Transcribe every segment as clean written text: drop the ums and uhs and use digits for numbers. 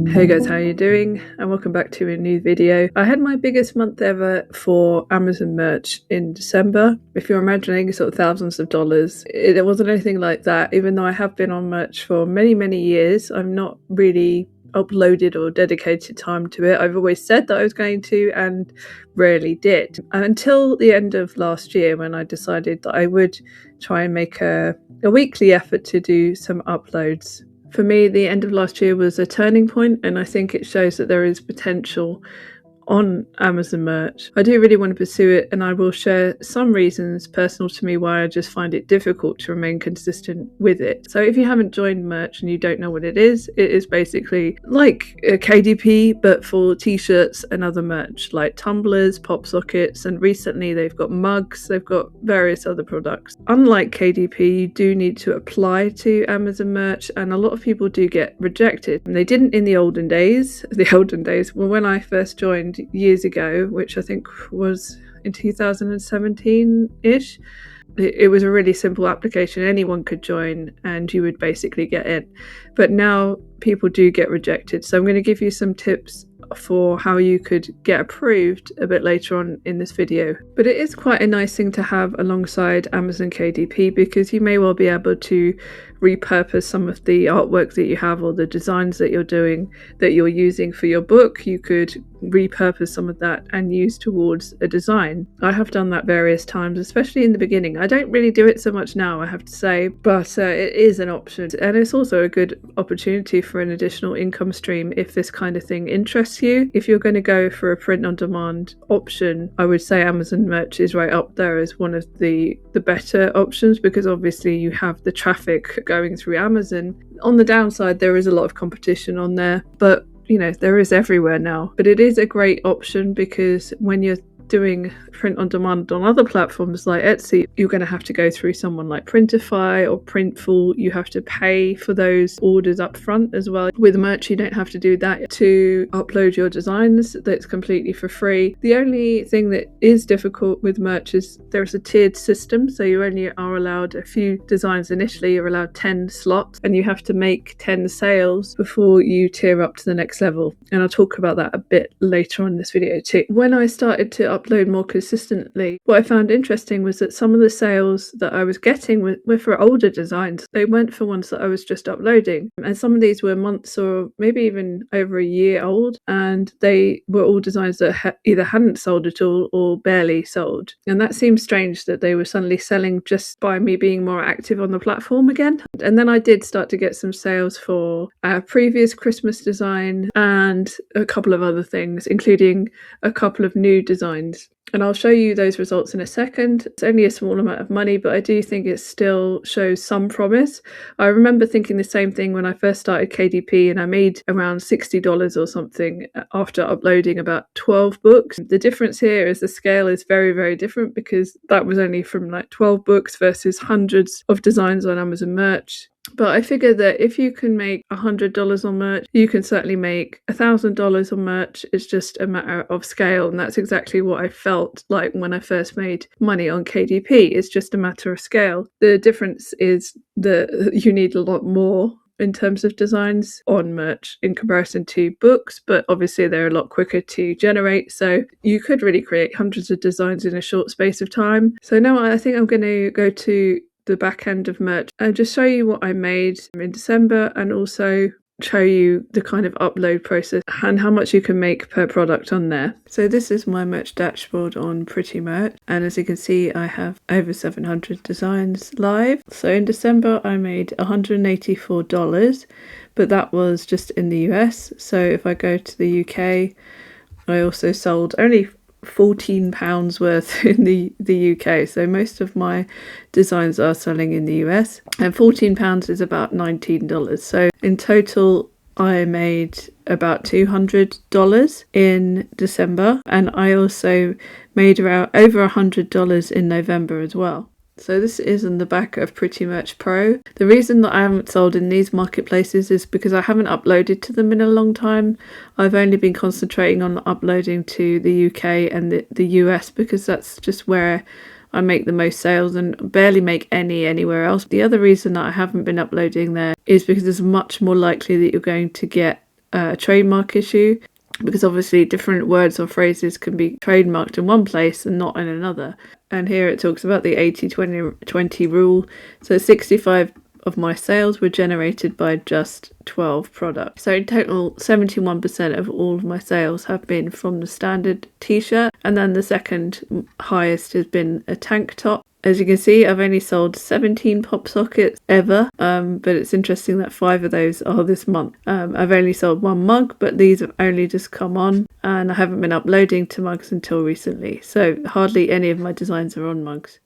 Hey guys, how are you doing? And welcome back to a new video. I had my biggest month ever for Amazon merch in December. If you're imagining sort of thousands of dollars, it wasn't anything like that. Even though I have been on merch for many years, I'm not really uploaded or dedicated time to it. I've always said that I was going to and rarely did. Until the end of last year when I decided that I would try and make a weekly effort to do some uploads. For me, the end of last year was a turning point, and I think it shows that there is potential on Amazon merch. I do really want to pursue it, and I will share some reasons personal to me why I just find it difficult to remain consistent with it. So if you haven't joined merch and you don't know what it is basically like a KDP but for t-shirts and other merch like tumblers, pop sockets, and recently they've got mugs, they've got various other products. Unlike KDP, you do need to apply to Amazon merch, and a lot of people do get rejected. And they didn't in the olden days. Well, when I first joined years ago, which I think was in 2017-ish, it was a really simple application. Anyone could join and you would basically get in. But now people do get rejected. So I'm going to give you some tips for how you could get approved a bit later on in this video. But it is quite a nice thing to have alongside Amazon KDP, because you may well be able to repurpose some of the artwork that you have or the designs that you're doing, that you're using for your book. You could repurpose some of that and use towards a design. I have done that various times, especially in the beginning. I don't really do it so much now, I have to say, but it is an option, and it's also a good opportunity for an additional income stream if this kind of thing interests you. If you're going to go for a print on demand option, I would say Amazon merch is right up there as one of the better options, because obviously you have the traffic going through Amazon. On the downside, there is a lot of competition on there, but you know, there is everywhere now. But it is a great option, because when you're doing print on demand on other platforms like Etsy, you're going to have to go through someone like Printify or Printful. You have to pay for those orders up front as well. With merch, you don't have to do that. To upload your designs, that's completely for free. The only thing that is difficult with merch is there's a tiered system, so you only are allowed a few designs initially. You're allowed 10 slots, and you have to make 10 sales before you tier up to the next level. And I'll talk about that a bit later on in this video too. When I started to upload more consistently, what I found interesting was that some of the sales that I was getting were for older designs. They weren't for ones that I was just uploading, and some of these were months or maybe even over a year old, and they were all designs that either hadn't sold at all or barely sold. And that seemed strange that they were suddenly selling just by me being more active on the platform again. And then I did start to get some sales for a previous Christmas design and a couple of other things, including a couple of new designs. And I'll show you those results in a second. It's only a small amount of money, but I do think it still shows some promise. I remember thinking the same thing when I first started KDP, and I made around $60 or something after uploading about 12 books. The difference here is the scale is very different, because that was only from like 12 books versus hundreds of designs on Amazon merch. But I figured that if you can make $100 on merch, you can certainly make $1,000 on merch. It's just a matter of scale, and that's exactly what I felt like when I first made money on KDP. It's just a matter of scale. The difference is that you need a lot more in terms of designs on merch in comparison to books, but obviously they're a lot quicker to generate, so you could really create hundreds of designs in a short space of time. So now I think I'm going to go to the back end of merch and just show you what I made in December, and also show you the kind of upload process and how much you can make per product on there. So this is my merch dashboard on Pretty Merch, and as you can see I have over 700 designs live. So in December I made $184, but that was just in the US. So if I go to the UK, I also sold only £14 worth in the UK. So most of my designs are selling in the US, and £14 is about $19. So in total I made about $200 in December, and I also made around over $100 in November as well. So this is in the back of Pretty Merch Pro. The reason that I haven't sold in these marketplaces is because I haven't uploaded to them in a long time. I've only been concentrating on uploading to the UK and the US, because that's just where I make the most sales and barely make any anywhere else. The other reason that I haven't been uploading there is because it's much more likely that you're going to get a trademark issue, because obviously different words or phrases can be trademarked in one place and not in another. And here it talks about the 80-20-20 rule. So 65 of my sales were generated by just 12 products. So in total, 71% of all of my sales have been from the standard t-shirt, and then the second highest has been a tank top. As you can see, I've only sold 17 pop sockets ever, but it's interesting that 5 of those are this month. I've only sold 1 mug, but these have only just come on, and I haven't been uploading to mugs until recently, so hardly any of my designs are on mugs.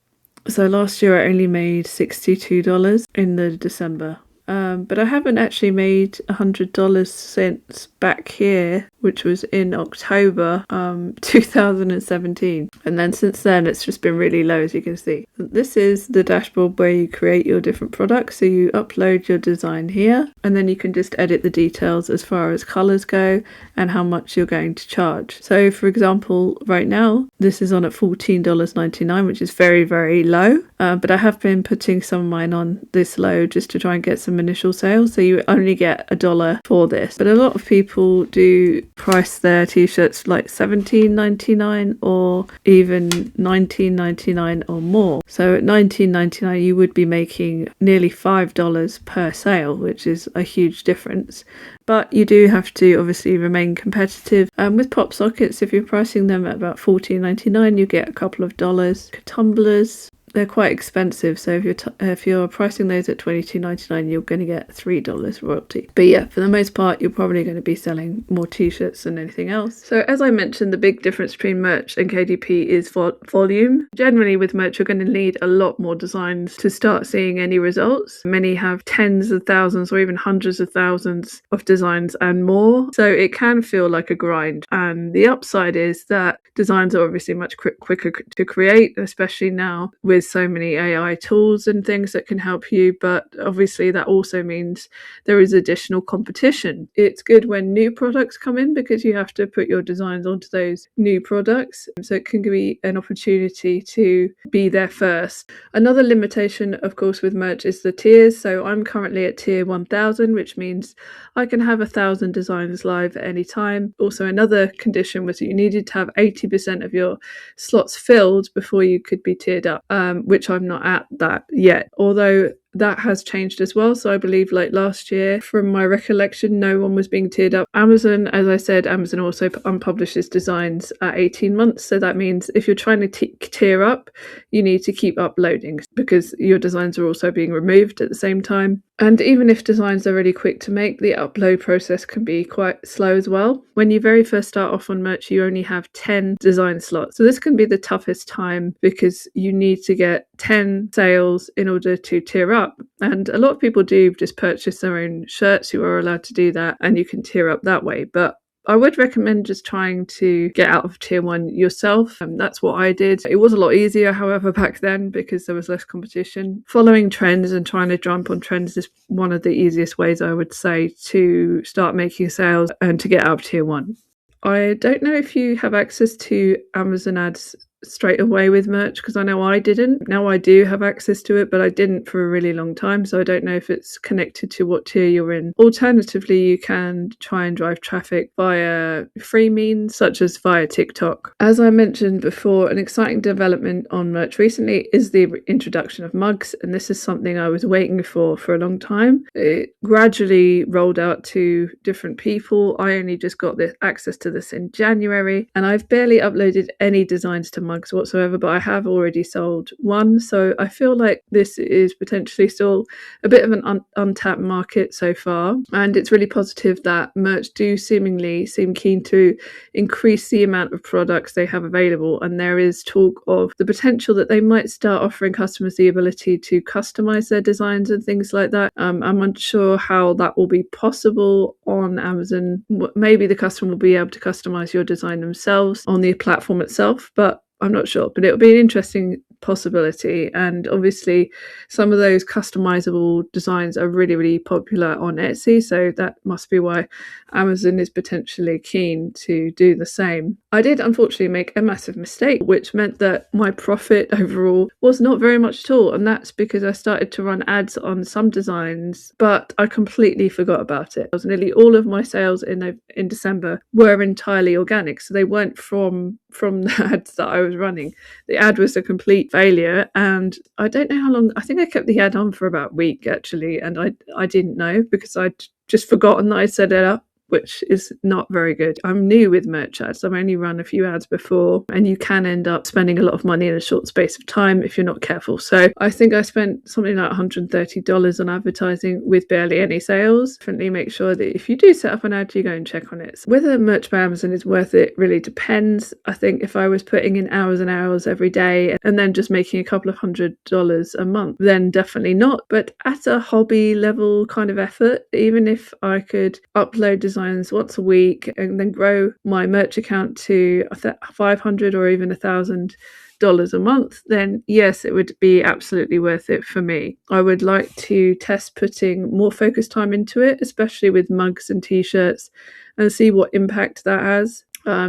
So last year I only made $62 in the December. But I haven't actually made $100 since back here, which was in October 2017. And then since then it's just been really low, as you can see. This is the dashboard where you create your different products. So you upload your design here, and then you can just edit the details as far as colors go and how much you're going to charge. So for example, right now this is on at $14.99, which is very, very low. But I have been putting some of mine on this low just to try and get some initial sales, so you only get $1 for this. But a lot of people do price their t-shirts like $17.99 or even $19.99 or more. So at $19.99 you would be making nearly $5 per sale, which is a huge difference. But you do have to obviously remain competitive. With pop sockets, if you're pricing them at about $14.99, you get a couple of dollars. Tumblers, they're quite expensive, so if you're pricing those at $22.99, you're going to get $3 royalty. But yeah, for the most part, you're probably going to be selling more t-shirts than anything else. So as I mentioned, the big difference between merch and KDP is volume. Generally with merch, you're going to need a lot more designs to start seeing any results. Many have tens of thousands or even hundreds of thousands of designs and more, so it can feel like a grind. And the upside is that designs are obviously much quicker to create, especially now with so many AI tools and things that can help you, but obviously that also means there is additional competition. It's good when new products come in because you have to put your designs onto those new products, so it can be an opportunity to be there first. Another limitation, of course, with merch is the tiers. So I'm currently at tier 1000, which means I can have 1,000 designs live at any time. Also, another condition was that you needed to have 80% of your slots filled before you could be tiered up, which I'm not at that yet, although that has changed as well. So I believe like last year, from my recollection, no one was being tiered up. Amazon, as I said, Amazon also unpublishes designs at 18 months. So that means if you're trying to tier up, you need to keep uploading because your designs are also being removed at the same time. And even if designs are really quick to make, the upload process can be quite slow as well. When you very first start off on merch, you only have 10 design slots. So this can be the toughest time because you need to get 10 sales in order to tier up. And a lot of people do just purchase their own shirts. You are allowed to do that and you can tier up that way. But I would recommend just trying to get out of tier 1 yourself. That's what I did. It was a lot easier, however, back then because there was less competition. Following trends and trying to jump on trends is one of the easiest ways, I would say, to start making sales and to get out of tier 1. I don't know if you have access to Amazon ads straight away with merch, because I know I didn't. Now I do have access to it, but I didn't for a really long time, so I don't know if it's connected to what tier you're in. Alternatively, you can try and drive traffic via free means, such as via TikTok. As I mentioned before, an exciting development on merch recently is the introduction of mugs, and this is something I was waiting for a long time. It gradually rolled out to different people. I only just got access to this in January, and I've barely uploaded any designs to mugs whatsoever, but I have already sold one, so I feel like this is potentially still a bit of an untapped market so far, and it's really positive that merch do seemingly seem keen to increase the amount of products they have available, and there is talk of the potential that they might start offering customers the ability to customize their designs and things like that. I'm unsure how that will be possible on Amazon. Maybe the customer will be able to customize your design themselves on the platform itself, but I'm not sure. But it'll be interesting possibility. And obviously some of those customizable designs are really, really popular on Etsy, so that must be why Amazon is potentially keen to do the same. I did unfortunately make a massive mistake, which meant that my profit overall was not very much at all, and that's because I started to run ads on some designs, but I completely forgot about it. Nearly all of my sales in December were entirely organic, so they weren't from the ads that I was running. The ad was a complete failure, and I don't know how long. I think I kept the ad on for about a week actually, and I didn't know because I'd just forgotten that I set it up, which is not very good. I'm new with merch ads. I've only run a few ads before, and you can end up spending a lot of money in a short space of time if you're not careful. So I think I spent something like $130 on advertising with barely any sales. Definitely make sure that if you do set up an ad, you go and check on it. So whether merch by Amazon is worth it really depends. I think if I was putting in hours and hours every day and then just making a couple of $100 a month, then definitely not. But at a hobby level kind of effort, even if I could upload designs once a week and then grow my merch account to $500 or even $1,000 a month, then yes, it would be absolutely worth it for me. I would like to test putting more focus time into it, especially with mugs and t-shirts, and see what impact that has.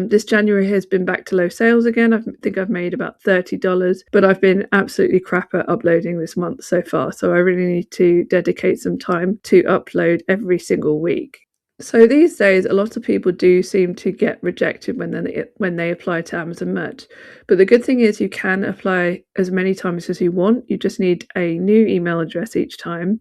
This January has been back to low sales again. I think I've made about $30, but I've been absolutely crap at uploading this month so far, so I really need to dedicate some time to upload every single week. So these days, a lot of people do seem to get rejected when they apply to Amazon merch. But the good thing is you can apply as many times as you want. You just need a new email address each time.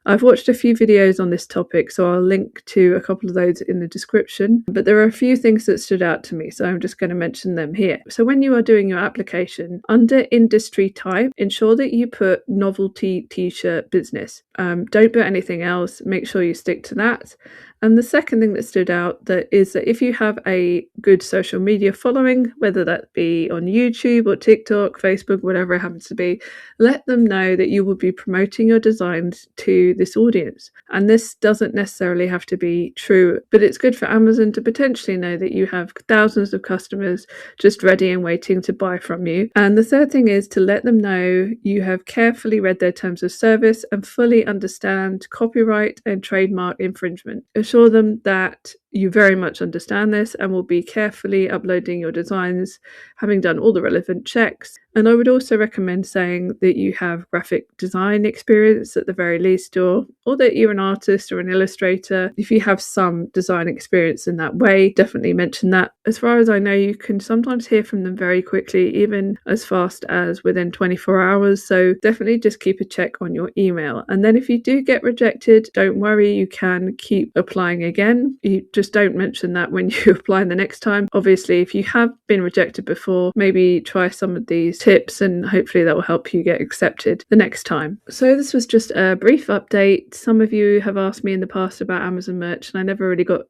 I've watched a few videos on this topic, so I'll link to a couple of those in the description. But there are a few things that stood out to me, so I'm just going to mention them here. So when you are doing your application, under industry type, ensure that you put novelty t-shirt business. Don't put anything else. Make sure you stick to that. And the second thing that stood out is that if you have a good social media following, whether that be on YouTube or TikTok, Facebook, whatever it happens to be, let them know that you will be promoting your designs to this audience. And this doesn't necessarily have to be true, but it's good for Amazon to potentially know that you have thousands of customers just ready and waiting to buy from you. And the third thing is to let them know you have carefully read their terms of service and fully understand copyright and trademark infringement. Assure them that you very much understand this and will be carefully uploading your designs, having done all the relevant checks. And I would also recommend saying that you have graphic design experience at the very least, or that you're an artist or an illustrator. If you have some design experience in that way, definitely mention that. As far as I know, you can sometimes hear from them very quickly, even as fast as within 24 hours. So definitely just keep a check on your email. And then if you do get rejected, don't worry, you can keep applying again. You just don't mention that when you apply the next time. Obviously, if you have been rejected before, maybe try some of these tips and hopefully that will help you get accepted the next time. So this was just a brief update. Some of you have asked me in the past about Amazon merch and I never really got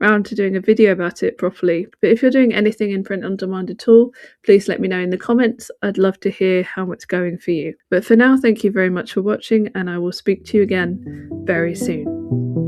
around to doing a video about it properly. But if you're doing anything in print on demand at all, please let me know in the comments. I'd love to hear how it's going for you. But for now, thank you very much for watching and I will speak to you again very soon.